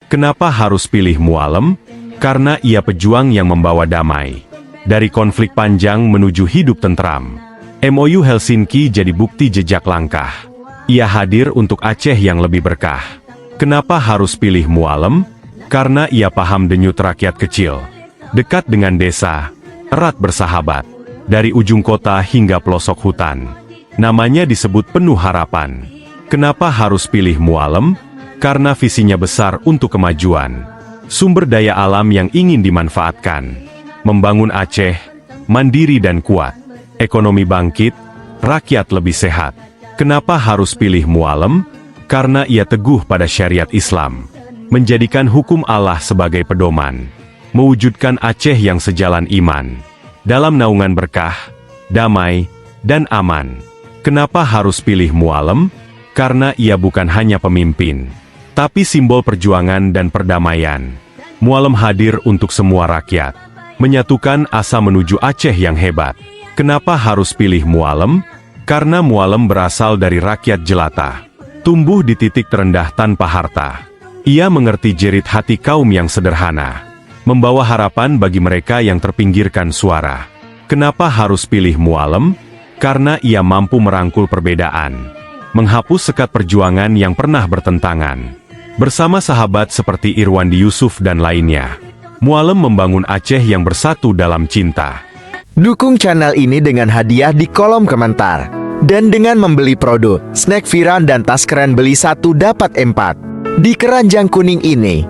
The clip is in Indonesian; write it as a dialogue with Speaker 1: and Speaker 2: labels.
Speaker 1: Kenapa harus pilih Mualem? Karena ia pejuang yang membawa damai. Dari konflik panjang menuju hidup tentram. MOU Helsinki jadi bukti jejak langkah. Ia hadir untuk Aceh yang lebih berkah. Kenapa harus pilih Mualem? Karena ia paham denyut rakyat kecil. Dekat dengan desa, erat bersahabat. Dari ujung kota hingga pelosok hutan. Namanya disebut penuh harapan. Kenapa harus pilih Mualem? Karena visinya besar untuk kemajuan. Sumber daya alam yang ingin dimanfaatkan. Membangun Aceh, mandiri dan kuat. Ekonomi bangkit, rakyat lebih sehat. Kenapa harus pilih Mualem? Karena ia teguh pada syariat Islam. Menjadikan hukum Allah sebagai pedoman. Mewujudkan Aceh yang sejalan iman. Dalam naungan berkah, damai, dan aman. Kenapa harus pilih Mualem? Karena ia bukan hanya pemimpin, tapi simbol perjuangan dan perdamaian. Mualem hadir untuk semua rakyat. Menyatukan asa menuju Aceh yang hebat. Kenapa harus pilih Mualem? Karena Mualem berasal dari rakyat jelata. Tumbuh di titik terendah tanpa harta. Ia mengerti jerit hati kaum yang sederhana. Membawa harapan bagi mereka yang terpinggirkan suara. Kenapa harus pilih Mualem? Karena ia mampu merangkul perbedaan. Menghapus sekat perjuangan yang pernah bertentangan. Bersama sahabat seperti Irwandi Yusuf dan lainnya. Mualem membangun Aceh yang bersatu dalam cinta.
Speaker 2: Dukung channel ini dengan hadiah di kolom komentar. Dan dengan membeli produk, snack viral dan tas keren beli 1 dapat 4. Di keranjang kuning ini.